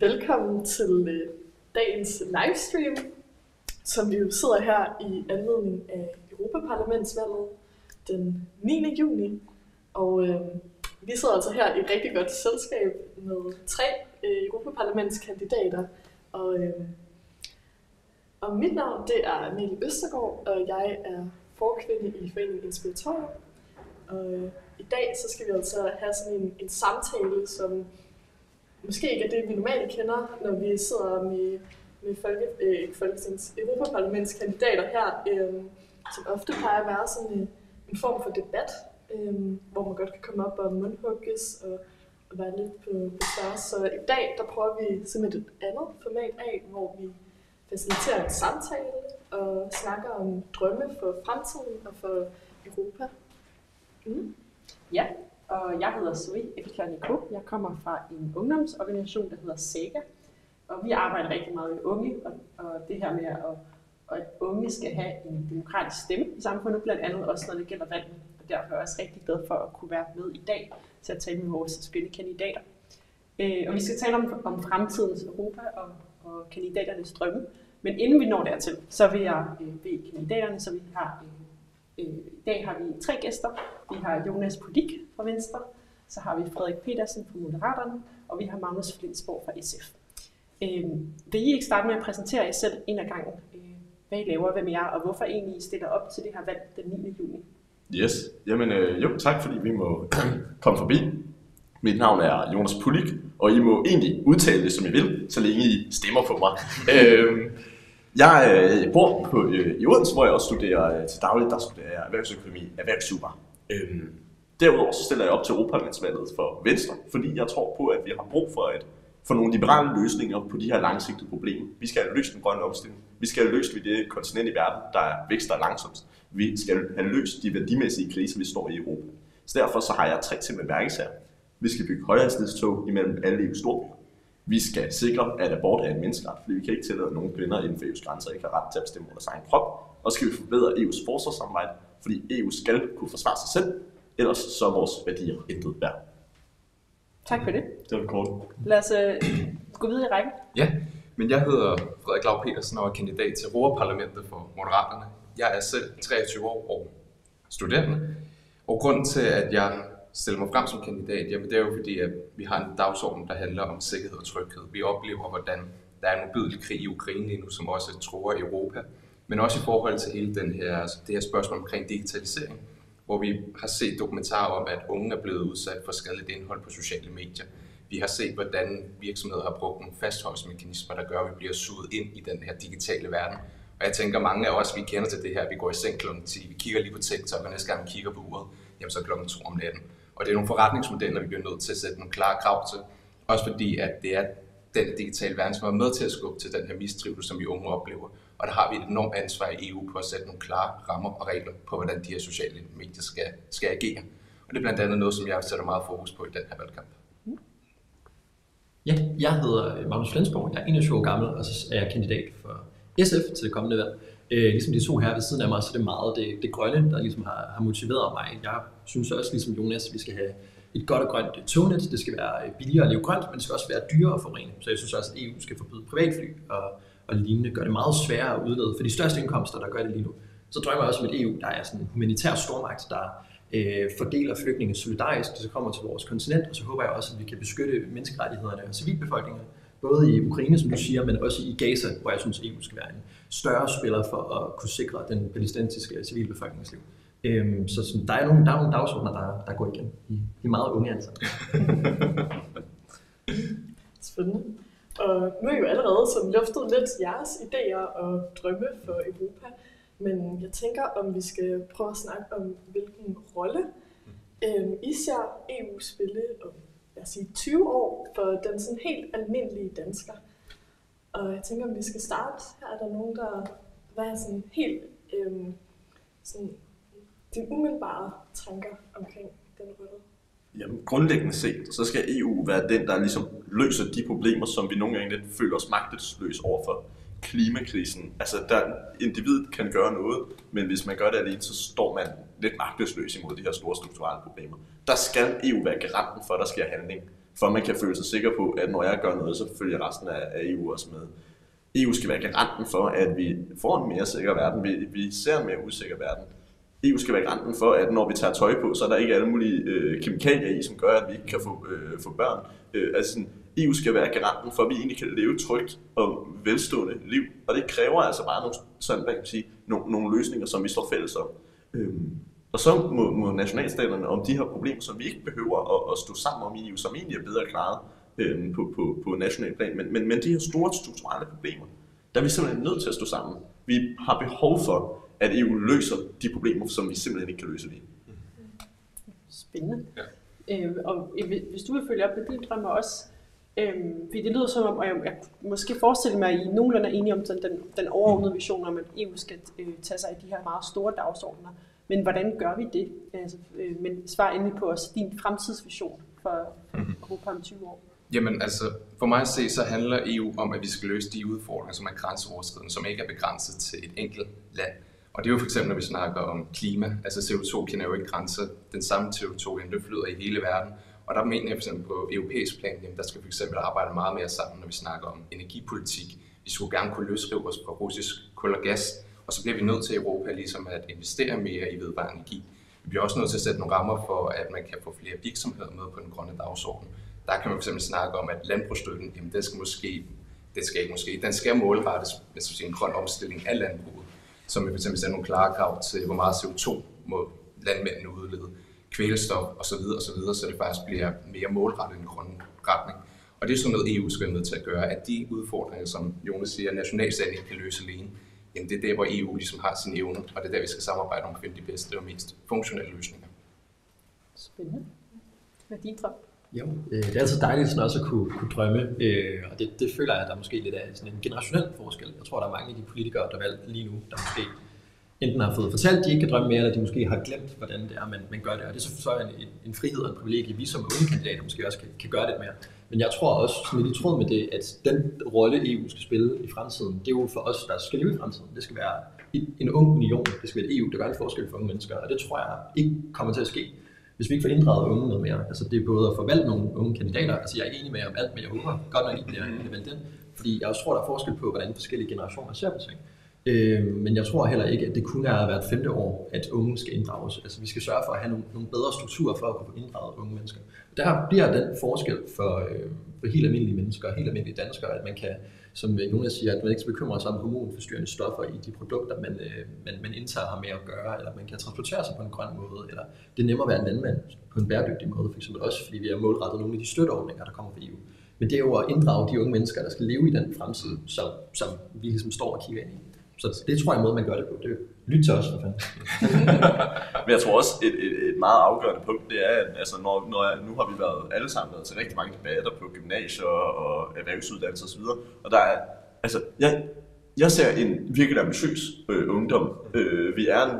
Velkommen til dagens livestream, som vi jo sidder her i anledning af Europaparlamentsvalget den 9. juni. Og vi sidder altså her i et rigtig godt selskab med 3 Europaparlamentskandidater. Og mit navn det er Amelie Østergaard, og jeg er forkvinde i Foreningen Inspiratorium. Og i dag så skal vi altså have sådan en samtale, som måske ikke er det, vi normalt kender, når vi sidder med Folketingets Europaparlamentskandidater her, som ofte plejer at være sådan en form for debat, hvor man godt kan komme op og mundhugges og være lidt på tværs. Så i dag, der prøver vi simpelthen et andet format af, hvor vi faciliterer en samtale og snakker om drømme for fremtiden og for Europa. Ja, og jeg hedder Zoe Efterkjær. Jeg kommer fra en ungdomsorganisation, der hedder SEGA. Og vi arbejder rigtig meget med unge, og det her med, at unge skal have en demokratisk stemme i samfundet, blandt andet også når det gælder valg. Og derfor er jeg også rigtig glad for at kunne være med i dag til at tale med vores spændende kandidater. Og vi skal tale om fremtidens Europa og kandidaternes drømme. Men inden vi når dertil, så vil jeg bede kandidaterne, så vi har i dag har vi 3 gæster. Vi har Jonas Pudik fra Venstre, så har vi Frederik Petersen fra Moderaterne, og vi har Magnus Flindsborg fra SF. Vil I ikke starte med at præsentere jer selv en af gangen? Hvad I laver, hvem I er, og hvorfor egentlig I stiller op til det her valg den 9. juni? Yes, jamen tak fordi vi må komme forbi. Mit navn er Jonas Pudik, og I må egentlig udtale det, som I vil, så længe I stemmer på mig. Jeg bor i Odense, hvor jeg også studerer til dagligt. Der studerer jeg erhvervsøkonomi, erhvervssuper. Derudover så stiller jeg op til Europaparlamentsvalget for Venstre, fordi jeg tror på, at vi har brug for nogle liberale løsninger på de her langsigtede problemer. Vi skal have løst den grønne omstilling. Vi skal have løst det kontinent i verden, der vækster langsomt. Vi skal have løst de værdimæssige kriser, vi står i Europa. Så derfor så har jeg 3 ting med mærkes her. Vi skal bygge højhastighedstog imellem alle EU's storbyer. Vi skal sikre, at abort er en menneskeret, fordi vi kan ikke tillade, at nogen kvinder inden for EU's grænser ikke har ret til at bestemme over deres egen krop. Og så skal vi forbedre EU's forsvarssamarbejde, fordi EU skal kunne forsvare sig selv, ellers så er vores værdier intet værd. Tak for det. Det var kort. Lad os gå videre i rækken. Ja, men jeg hedder Frederik Lau Petersen og er kandidat til Europaparlamentet for Moderaterne. Jeg er selv 23 år og studerende, og grunden til, at jeg stiller mig frem som kandidat, jamen det er jo fordi, at vi har en dagsorden, der handler om sikkerhed og tryghed. Vi oplever, hvordan der er en modbydelig krig i Ukraine lige nu, som også truer Europa, men også i forhold til hele det her spørgsmål omkring digitalisering, hvor vi har set dokumentarer om, at unge er blevet udsat for skadeligt indhold på sociale medier. Vi har set, hvordan virksomheder har brugt nogle fastholdelsesmekanismer, der gør, at vi bliver suget ind i den her digitale verden. Og jeg tænker, mange af os, vi kender til det her, vi går i seng kl. 10, vi kigger lige på TikTok, og næste gang vi kigger på uret, jamen så er klokken 2 om natten. Og det er nogle forretningsmodeller, vi bliver nødt til at sætte nogle klare krav til. Også fordi, at det er den digitale verden, som er med til at skubbe til den her mistrivsel, som vi unge oplever. Og der har vi et enormt ansvar i EU på at sætte nogle klare rammer og regler på, hvordan de her sociale medier skal agere. Og det er blandt andet noget, som jeg sætter meget fokus på i den her valgkamp. Ja, jeg hedder Magnus Flindsborg, jeg er 21 år gammel, og så er jeg kandidat for SF til det kommende valg. Ligesom de 2 her ved siden af mig, så er det meget det grønne, der ligesom har motiveret mig. Jeg synes også, ligesom Jonas, at vi skal have et godt og grønt tognet. Det skal være billigere at leve grønt, men det skal også være dyrere at forurene. Så jeg synes også, at EU skal forbyde privatfly og lignende, gør det meget sværere at udlede for de største indkomster, der gør det lige nu. Så drømmer jeg også om et EU, der er sådan en humanitær stormagt, der fordeler flygtninge solidarisk, så kommer til vores kontinent, og så håber jeg også, at vi kan beskytte menneskerettighederne og civilbefolkningen, både i Ukraine, som du siger, men også i Gaza, hvor jeg synes, EU skal være en større spiller for at kunne sikre den palæstinensiske civilbefolkningsliv. Så der er nogle dagsordener, der går igen i meget unge ansatte. Spændende. Og nu er I jo allerede sådan luftet lidt jeres idéer og drømme for Europa, men jeg tænker, om vi skal prøve at snakke om, hvilken rolle I ser EU spille om, lad os sige, 20 år for den sådan helt almindelige dansker. Og jeg tænker, om vi skal starte. Her er der nogen, der er sådan helt sådan de umiddelbare tanker omkring den rolle. Jamen, grundlæggende set, så skal EU være den, der ligesom løser de problemer, som vi nogle gange lidt føler os magtesløse overfor. Klimakrisen. Altså, individet kan gøre noget, men hvis man gør det alene, så står man lidt magtesløs imod de her store strukturelle problemer. Der skal EU være garanten for, at der sker handling. for at man kan føle sig sikker på, at når jeg gør noget, så følger resten af EU også med. EU skal være garanten for, at vi får en mere sikker verden. Vi ser en mere usikker verden. EU skal være garanten for, at når vi tager tøj på, så er der ikke alle mulige kemikalier i, som gør, at vi ikke kan få børn. EU skal være garanten for, at vi egentlig kan leve trygt og velstående liv. Og det kræver altså bare nogle løsninger, som vi står fælles om. Og så må nationalstaterne om de her problemer, som vi ikke behøver at stå sammen om i EU, som egentlig er bedre klaret på national plan. Men de her store strukturelle problemer, der er vi simpelthen nødt til at stå sammen. Vi har behov for, at EU løser de problemer, som vi simpelthen ikke kan løse lige. Spændende. Ja. Og hvis du vil følge op med din drømme også, fordi det lyder som om, og jeg måske forestiller mig, at I nogenlunde er enige om sådan den overordnede vision om, at EU skal tage sig af de her meget store dagsordner. Men hvordan gør vi det? Men svar endelig på os din fremtidsvision for Europa om 20 år. Jamen altså, for mig at se, så handler EU om, at vi skal løse de udfordringer, som er grænseoverskridende, som ikke er begrænset til et enkelt land. Og det er jo for eksempel, når vi snakker om klima. Altså CO2 kender jo ikke grænser. Den samme CO2, det flyder i hele verden. Og der mener jeg for eksempel på europæisk plan, jamen, der skal vi for eksempel arbejde meget mere sammen, når vi snakker om energipolitik. Vi skulle gerne kunne løsrive os fra russisk kul og gas, og så bliver vi nødt til Europa ligesom at investere mere i vedvarende energi. Vi bliver også nødt til at sætte nogle rammer for, at man kan få flere virksomheder med på den grønne dagsorden. Der kan man for eksempel snakke om, at landbrugsstøtten, jamen, den skal målrettes med en grøn omstilling af landbruget, som vi for eksempel sætter nogle klare krav til, hvor meget CO2 må landmændene udlede, kvælstof osv., så det faktisk bliver mere målrettet i en grøn retning. Og det er sådan noget, EU skal være med til at gøre, at de udfordringer, som Jonas siger, nationalstaten ikke kan løse alene, jamen det er der, hvor EU ligesom har sine evner, og det er der, vi skal samarbejde om at finde de bedste og mest funktionelle løsninger. Spændende. Hvad er din drøm? Jo, det er altid dejligt sådan også at kunne drømme, og det føler jeg, at der måske lidt er sådan en generationel forskel. Jeg tror, der er mange af de politikere, der valgt lige nu, der måske enten har fået fortalt, at de ikke kan drømme mere, eller de måske har glemt, hvordan det er, man gør det. Og det er så en frihed og en privilegie, vi som unge kandidater måske også kan gøre lidt mere. Men jeg tror også, sådan lidt i tråd med det, at den rolle EU skal spille i fremtiden, det er jo for os, der skal leve i fremtiden. Det skal være en ung union, det skal være et EU, der gør en forskel for unge mennesker, og det tror jeg ikke kommer til at ske, hvis vi ikke får inddraget unge noget mere. Altså det er både at forvalte nogle unge kandidater, altså jeg er ikke enig med om alt, men jeg håber godt nok ikke bliver valgt ind, fordi jeg også tror, der er forskel på, hvordan forskellige generationer ser på ting. Men jeg tror heller ikke, at det kun er hvert 5. år, at unge skal inddrages. Altså vi skal sørge for at have nogle bedre strukturer for at kunne få inddraget unge mennesker. Der bliver den forskel for helt almindelige mennesker og helt almindelige danskere, at man kan, som Jonas siger, at man ikke skal bekymre sig om hormonforstyrrende stoffer i de produkter, man indtager har med at gøre, eller man kan transportere sig på en grøn måde, eller det er nemmere at være landmand på en bæredygtig måde, for eksempel også fordi vi har målrettet nogle af de støtteordninger, der kommer fra EU. Men det er jo at inddrage de unge mennesker, der skal leve i den fremtid, som vi ligesom står og kigger ind i. Så det tror jeg måde, man gør det på. Det er lyt til os, for fanden. Men jeg tror også, et meget afgørende punkt, det er, at altså, nu har vi alle sammen været til rigtig mange debatter på gymnasier og erhvervsuddannelser osv. Og der er, altså, jeg ser en virkelig ambitiøs ungdom. Vi er en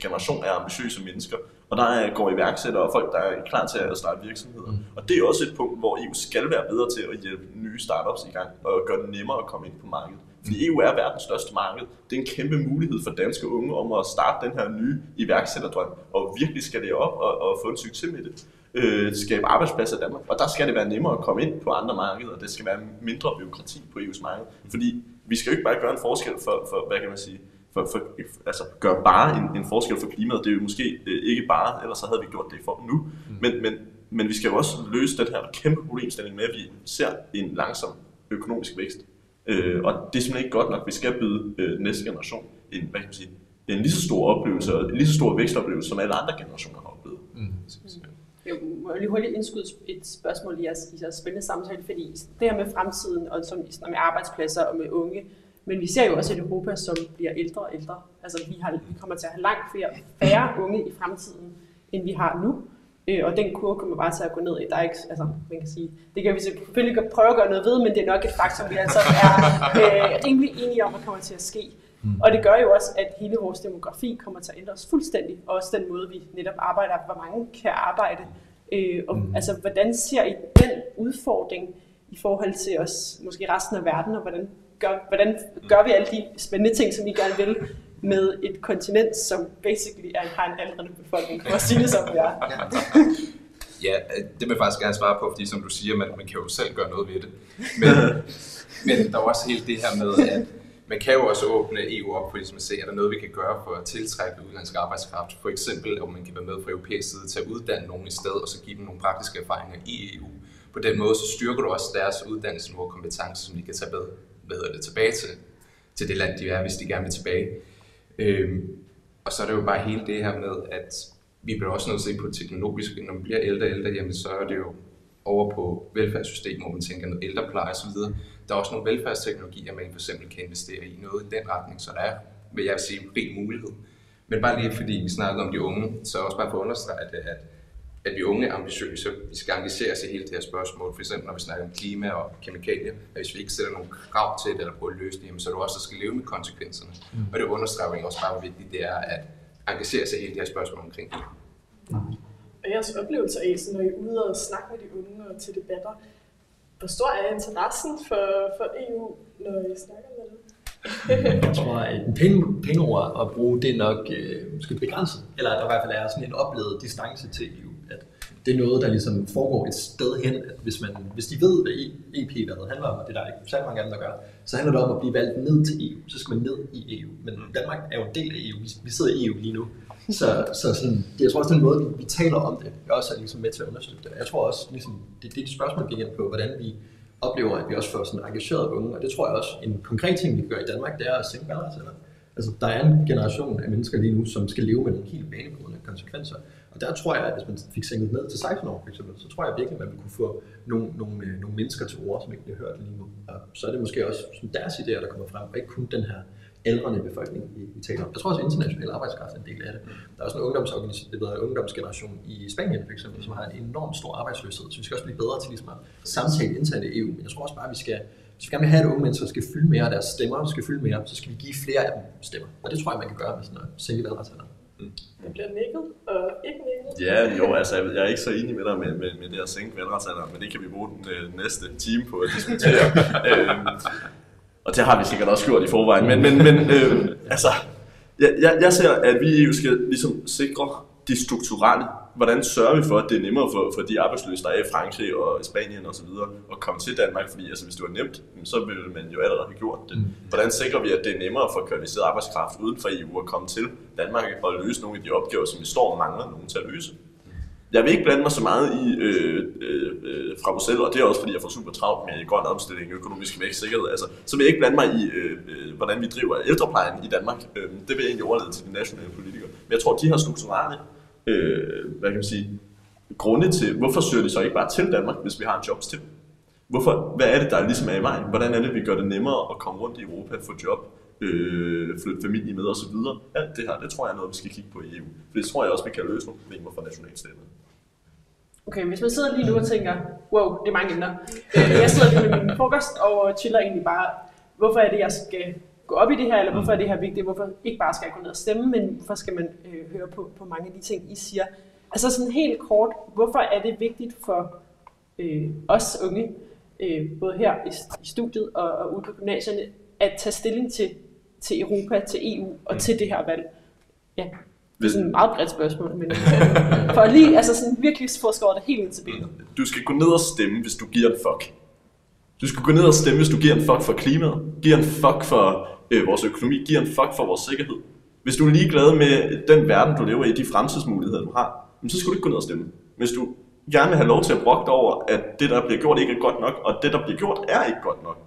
generation af ambitiøse mennesker, og der går iværksættere og folk, der er klar til at starte virksomheder. Og det er også et punkt, hvor EU skal være bedre til at hjælpe nye startups i gang og gøre det nemmere at komme ind på markedet. Fordi EU er verdens største marked. Det er en kæmpe mulighed for danske unge om at starte den her nye iværksætterdrøm og virkelig skal det op og få en succes med det. Skabe arbejdspladser i Danmark. Og der skal det være nemmere at komme ind på andre markeder, og det skal være mindre byråkrati på EU's marked. Fordi vi skal jo ikke bare gøre en forskel for hvad kan man sige, altså gøre bare en forskel for klimaet. Det er jo måske ikke bare, ellers så havde vi gjort det for nu. Men vi skal jo også løse den her kæmpe problemstilling med, at vi ser en langsom økonomisk vækst. Og det er simpelthen ikke godt nok. Vi skal byde næste generation en lige så stor oplevelse og en lige så stor vækstoplevelse, som alle andre generationer har oplevet. Jeg må lige hurtigt indskyde et spørgsmål i jeres spændende samtale, fordi det her med fremtiden, og som med arbejdspladser og med unge, men vi ser jo også et Europa, som bliver ældre og ældre. Altså vi kommer til at have langt færre unge i fremtiden, end vi har nu. Og den kurve kommer bare til at gå ned i. Der er ikke, altså, man kan sige, det kan vi selvfølgelig prøve at gøre noget ved, men det er nok et faktum, vi altså er rimelig enige om, hvad kommer til at ske. Og det gør jo også, at hele vores demografi kommer til at ændres fuldstændig. Og også den måde, vi netop arbejder, hvor mange kan arbejde. Altså, hvordan ser I den udfordring i forhold til os, måske resten af verden, og hvordan gør vi alle de spændende ting, som I gerne vil, med et kontinent, som basically har en aldrende befolkning, for at sige det som vi er. Ja, det vil jeg faktisk gerne svare på, fordi som du siger, man kan jo selv gøre noget ved det. Men der er også helt det her med, at man kan jo også åbne EU op for ligesom at se, er der noget, vi kan gøre for at tiltrække udenlandsk arbejdskraft. For eksempel, om man kan være med fra europæisk side til at uddanne nogen i stedet, og så give dem nogle praktiske erfaringer i EU. På den måde, så styrker du også deres uddannelsesniveau og kompetence, som de kan tage tilbage til det land, de er, hvis de gerne vil tilbage. Og så er det jo bare hele det her med, at vi bliver også nødt til at se på teknologisk. Når man bliver ældre, jamen, så er det jo over på velfærdssystemer, hvor man tænker noget ældrepleje osv. Der er også nogle velfærdsteknologier, man for eksempel kan investere i noget i den retning, så der er, vil jeg sige, rig mulighed. Men bare lige fordi vi snakker om de unge, så også bare for at understrege det, at vi unge er ambitiøse, vi skal engagere os i hele det her spørgsmål. For eksempel når vi snakker om klima og kemikalier, at hvis vi ikke sætter nogle krav til det eller prøver at løse det, så er det også, der skal leve med konsekvenserne. Og det understreger også bare, hvor vigtigt det er at engagere sig i hele det her spørgsmål omkring det. Og jeres oplevelse af, når I er ude og snakke med de unge og til debatter, hvor stor er interessen for EU, når I snakker med dem? Jeg tror, at en pæne ord at bruge, det er nok måske begrænset. Eller at der i hvert fald er sådan en oplevet distance til EU. At det er noget, der ligesom foregår et sted hen, at hvis de ved, hvad EP-valget handler om, og det er der ikke særlig mange af dem, der gør, så handler det om at blive valgt ned til EU. Så skal man ned i EU. Men Danmark er jo en del af EU. Vi sidder i EU lige nu. Så sådan, jeg tror også, den måde, vi taler om det, er også ligesom med til at understøtte det. Jeg tror også, ligesom, det er de spørgsmål, gik ind på, hvordan vi oplever, at vi også får sådan engageret unge. Og det tror jeg også, en konkret ting, vi kan gøre i Danmark, det er at sænke valgretsalderen. Altså, der er en generation af mennesker lige nu, som skal leve med nogle helt banebrydende konsekvenser. Og der tror jeg, at hvis man fik sænket ned til 16 år, for eksempel, så tror jeg virkelig, at man vil kunne få nogle mennesker til ord, som ikke bliver hørt lige nu. Og så er det måske også sådan deres idéer, der kommer frem, og ikke kun den her ældrende befolkning, vi taler om. Jeg tror også, at international arbejdskraft er en del af det. Der er også en ungdomsgeneration i Spanien, for eksempel, som har en enormt stor arbejdsløshed, så vi skal også blive bedre til ligesom at samtale internt i EU. Men jeg tror også bare, at hvis vi gerne vil have, at unge mennesker skal fylde mere af deres stemmer, skal fylde mere, så skal vi give flere af dem stemmer. Og det tror jeg, man kan gøre med sådan at sænke valgretsalderen. Det bliver nikket og ikke nikket. Ja, jo, altså jeg er ikke så enig med dig med det at sænke valgretsalderen, men det kan vi bruge den næste time på at diskutere. Og det har vi sikkert også gjort i forvejen, men altså, jeg ser, at vi jo skal ligesom sikre de strukturelle. Hvordan sørger vi for, at det er nemmere for de arbejdsløse, der er i Frankrig og Spanien og så videre, at komme til Danmark? Fordi altså, hvis det var nemt, så ville man jo allerede have gjort det. Hvordan sikrer vi, at det er nemmere for kvalificeret arbejdskraft uden for EU at komme til Danmark og løse nogle af de opgaver, som vi står og mangler nogen til at løse? Jeg vil ikke blande mig så meget i fra Bruxelles, og det er også fordi, jeg får super travlt med grøn omstilling, økonomisk vækst, sikkerhed. Altså, så vil jeg ikke blande mig i, hvordan vi driver ældreplejen i Danmark. Det vil jeg egentlig overlade til de nationale politikere. Men jeg tror, de har strukturelle hvad kan man sige, grunde til, hvorfor søger de så ikke bare til Danmark, hvis vi har en jobs til dem? Hvad er det, der ligesom er i vejen? Hvordan er det, vi gør det nemmere at komme rundt i Europa, få job, flytte familie med osv.? Alt det her, det tror jeg er noget, vi skal kigge på i EU. For det tror jeg også, vi kan løse nogle problemer for nationalstaterne. Okay, hvis man sidder lige nu og tænker, wow, det er mange emner. Jeg sidder lige med min frokost og chiller egentlig bare, hvorfor er det, jeg skal gå op i det her, eller hvorfor er det her vigtigt, hvorfor ikke bare skal jeg gå ned og stemme, men hvorfor skal man høre på mange af de ting, I siger. Altså sådan helt kort, hvorfor er det vigtigt for os unge, både her i studiet og ude på gymnasierne, at tage stilling til Europa, til EU og til det her valg? Ja, det er sådan et meget bredt spørgsmål, men for lige altså sådan virkelig få skåret det helt ind til benet. Du skal gå ned og stemme, hvis du giver en fuck. Du skal gå ned og stemme, hvis du giver en fuck for klimaet, giver en fuck for vores økonomi, giver en fuck for vores sikkerhed. Hvis du er ligeglad med den verden, du lever i, de fremtidsmuligheder, du har, så skal du ikke gå ned og stemme. Hvis du gerne vil have lov til at brokke over, at det, der bliver gjort, ikke er godt nok, og det, der bliver gjort, er ikke godt nok,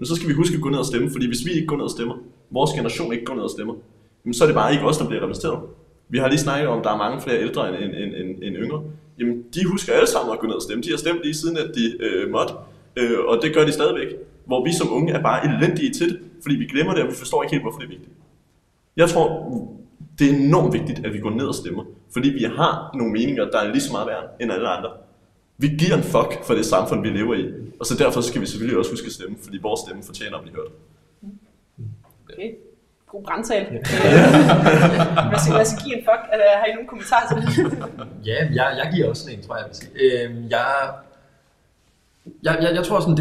så skal vi huske at gå ned og stemme, fordi hvis vi ikke går ned og stemmer, vores generation ikke går ned og stemmer, så er det bare ikke os, der bliver repræsenteret. Vi har lige snakket om, at der er mange flere ældre end yngre. Jamen, de husker alle sammen at gå ned og stemme. De har stemt lige siden, at de måtte, og det gør de stadigvæk. Hvor vi som unge er bare elendige til det, fordi vi glemmer det, og vi forstår ikke helt, hvorfor det er vigtigt. Jeg tror, det er enormt vigtigt, at vi går ned og stemmer, fordi vi har nogle meninger, der er lige så meget værd end alle andre. Vi giver en fuck for det samfund, vi lever i, og så derfor skal vi selvfølgelig også huske at stemme, fordi vores stemme fortjener at blive hørt. Okay. God brandtale. Hvad skal give en fuck? Har I nogle kommentarer til det? Ja, jeg giver også sådan en, tror jeg vil sige. Jeg tror sådan,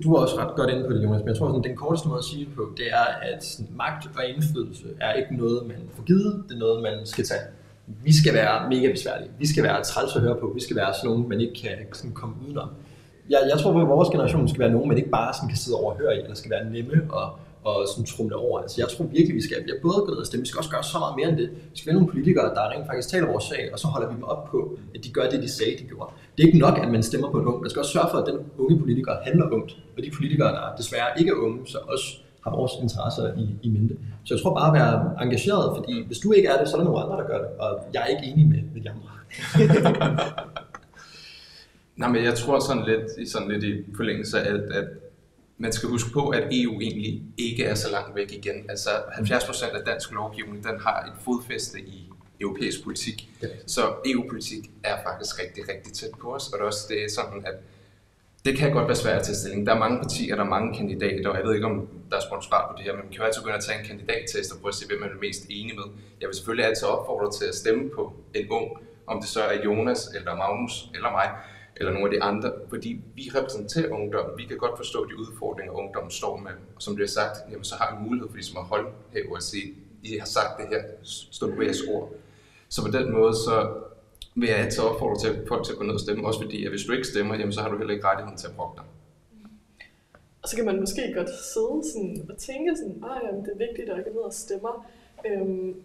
du er også ret godt inde på det, Jonas, men jeg tror sådan, den korteste måde at sige det på, det er, at magt og indflydelse er ikke noget, man får givet, det er noget, man skal tage. vi skal være mega besværlige, vi skal være træls at høre på, vi skal være sådan nogen, man ikke kan sådan komme udenom. Jeg tror, at vores generation skal være nogen, man ikke bare sådan kan sidde over og høre i, eller skal være nemme og sådan trumle over. Altså, jeg tror virkelig, vi skal både gå ned og stemme, vi skal også gøre så meget mere end det. Vi skal være nogle politikere, der rent faktisk taler vores sag, og så holder vi dem op på, at de gør det, de sagde, de gjorde. Det er ikke nok, at man stemmer på en ung. Man skal også sørge for, at den unge politiker handler ungt, og de politikere, der desværre ikke er unge, så også har vores interesser i mente. Så jeg tror bare at være engageret, fordi hvis du ikke er det, så er der nogle andre, der gør det, og jeg er ikke enig med de andre. Nej, men jeg tror sådan lidt i forlængelse af, at man skal huske på, at EU egentlig ikke er så langt væk igen. Altså 70% af dansk lovgivning, den har et fodfæste i europæisk politik. Så EU-politik er faktisk rigtig, rigtig tæt på os, og det er sådan, at det kan godt være svært at tage stilling. Der er mange partier, der er mange kandidater, og jeg ved ikke, om der er sponsorat på det her, men man kan jo altid gå ind og tage en kandidattest og prøve at se, hvem man er mest enig med. Jeg vil selvfølgelig altid opfordre til at stemme på en ung, om det så er Jonas, eller Magnus, eller mig, eller nogle af de andre, fordi vi repræsenterer ungdom. Vi kan godt forstå de udfordringer, ungdommen står med. Og som det er sagt, jamen, så har vi mulighed for ligesom at håndhæve og sige, I har sagt det her, stå ved jeres ord. Så på den måde, så vil jeg altid opfordre til folk til at gå ned og stemme, også fordi, at hvis du ikke stemmer, jamen, så har du heller ikke rettigheden til at brokke dig. Og så kan man måske godt sidde sådan og tænke sådan, jamen, det er vigtigt, at jeg går ned og stemmer.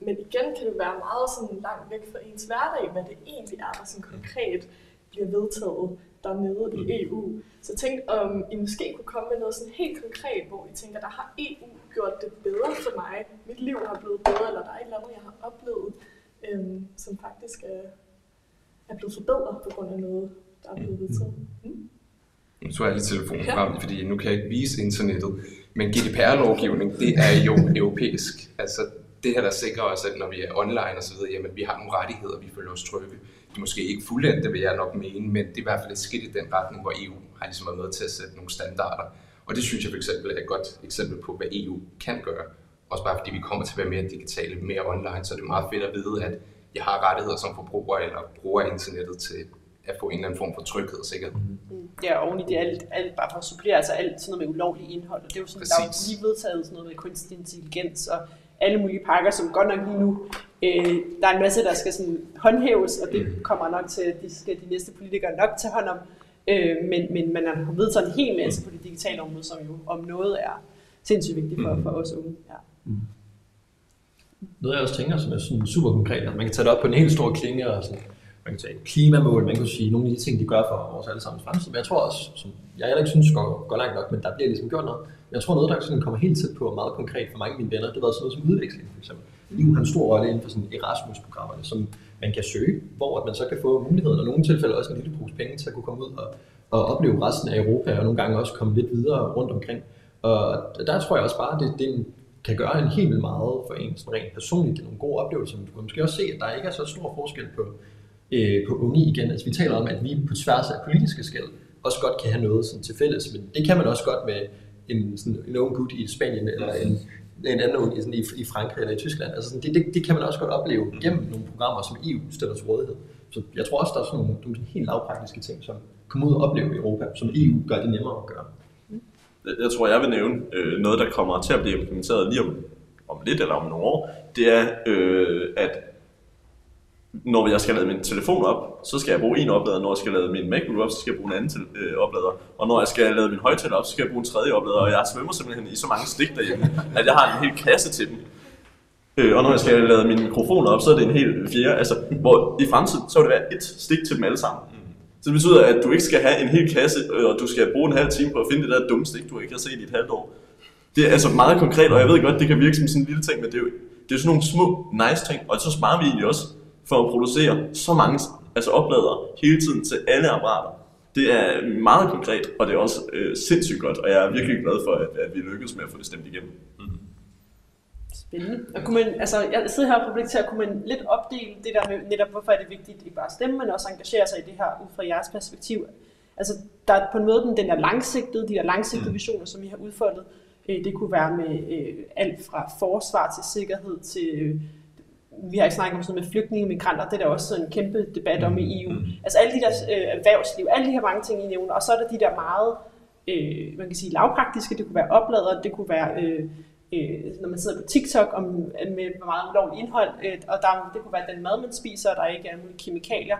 Men igen kan det være meget sådan langt væk fra ens hverdag, hvad det egentlig er, der sådan konkret bliver vedtaget dernede i EU. Så tænk, om I måske kunne komme med noget sådan helt konkret, hvor I tænker, der har EU gjort det bedre for mig. Mit liv har blevet bedre, eller der er et eller andet, jeg har oplevet, som faktisk er blevet forbedret på grund af noget, der er blevet vedtaget. Nu tog jeg lige telefonen frem, fordi nu kan jeg ikke vise internettet. Men GDPR-lovgivning, det er jo europæisk. Altså det her, der sikrer os, at når vi er online og så videre, jamen vi har nogle rettigheder, vi føler os trygge. Det er måske ikke fuldendt, det vil jeg nok mene, men det er i hvert fald et skridt i den retning, hvor EU har ligesom været med til at sætte nogle standarder. Og det synes jeg for eksempel er et godt eksempel på, hvad EU kan gøre. Også bare fordi vi kommer til at være mere digitale, mere online, så det er meget fedt at vide, at jeg har rettigheder som forbruger eller bruger internettet til at få en eller anden form for tryghed og sikkerhed. Ja, og oven i det alt bare for at supplere, altså alt sådan noget med ulovlig indhold. Og det er jo sådan, der er jo lige vedtaget sådan noget med kunstig intelligens og alle mulige pakker, som godt nok lige nu, der er en masse, der skal sådan håndhæves, og det kommer nok til, at de næste politikere nok tage hånd om. Men man har vedtaget en hel masse på det digitale område, som jo om noget er sindssygt vigtigt for os unge. Ja. Noget jeg også tænker, som er sådan super konkret, at man kan tage det op på en helt stor klinge, og sådan, man kan tage klimamål, man kan sige nogle af de ting, de gør for vores allesammens fremtid. Men jeg tror også, som jeg heller ikke synes går langt nok, men der bliver ligesom gjort noget. Men jeg tror noget, der sådan kommer helt tæt på og meget konkret for mange af mine venner, det har været sådan noget som udveksling for eksempel. EU har en stor rolle inden for sådan Erasmus-programmerne, som man kan søge, hvor man så kan få muligheden, og i nogle tilfælde også en lille pose penge til at kunne komme ud og opleve resten af Europa, og nogle gange også komme lidt videre rundt omkring. Og der tror jeg også bare, at det kan gøre en helt vildt meget for en sådan rent personligt. Det er nogle gode oplevelser, men du kan måske også se, at der ikke er så stor forskel på unge igen. Altså vi taler om, at vi på tværs af politiske skel også godt kan have noget sådan til fælles, men det kan man også godt med en ung gut i Spanien, eller en anden ung i Frankrig eller i Tyskland. Altså sådan, det kan man også godt opleve gennem nogle programmer, som EU stiller til rådighed. Så jeg tror også, der er sådan nogle helt lavpraktiske ting, som kommer ud og opleve i Europa, som EU gør det nemmere at gøre. Jeg tror, jeg vil nævne noget, der kommer til at blive implementeret lige om lidt eller om nogle år. Det er, at når jeg skal lade min telefon op, så skal jeg bruge en oplader. Når jeg skal lade min MacBook op, så skal jeg bruge en anden oplader. Og når jeg skal lade min højttaler op, så skal jeg bruge en tredje oplader. Og jeg svømmer simpelthen i så mange stik derhjemme, at jeg har en hel kasse til dem. Og når jeg skal lade min mikrofon op, så er det en hel fjerde. Altså, hvor i fremtiden, så vil det være et stik til dem alle sammen. Så det betyder, at du ikke skal have en hel kasse, og du skal bruge en halv time på at finde det der dumme stik, du ikke har set i et halvt år. Det er altså meget konkret, og jeg ved godt, det kan virke som sådan en lille ting, men det er jo sådan nogle små nice ting, og så sparer vi egentlig også for at producere så mange opladere hele tiden til alle apparater. Det er meget konkret, og det er også sindssygt godt, og jeg er virkelig glad for, at vi lykkes med at få det stemt igennem. Spændende. Og kunne man, altså, jeg sidder her og reflekterer, kunne man lidt opdele det der med netop, hvorfor er det vigtigt, at I bare stemme, men også engagere sig i det her ud fra jeres perspektiv. Altså, der er på en måde de der langsigtede visioner, som I har udfoldet. Det kunne være med alt fra forsvar til sikkerhed til, vi har ikke snakket om sådan noget med flygtninge og migranter, det er der også en kæmpe debat om i EU. Altså alle de der erhvervsliv, alle de her mange ting, I nævner, og så er der de der meget, man kan sige lavpraktiske, det kunne være opladere, det kunne være når man sidder på TikTok med hvor meget ulovligt indhold, og det kunne være den mad, man spiser, og der ikke er nogle kemikalier.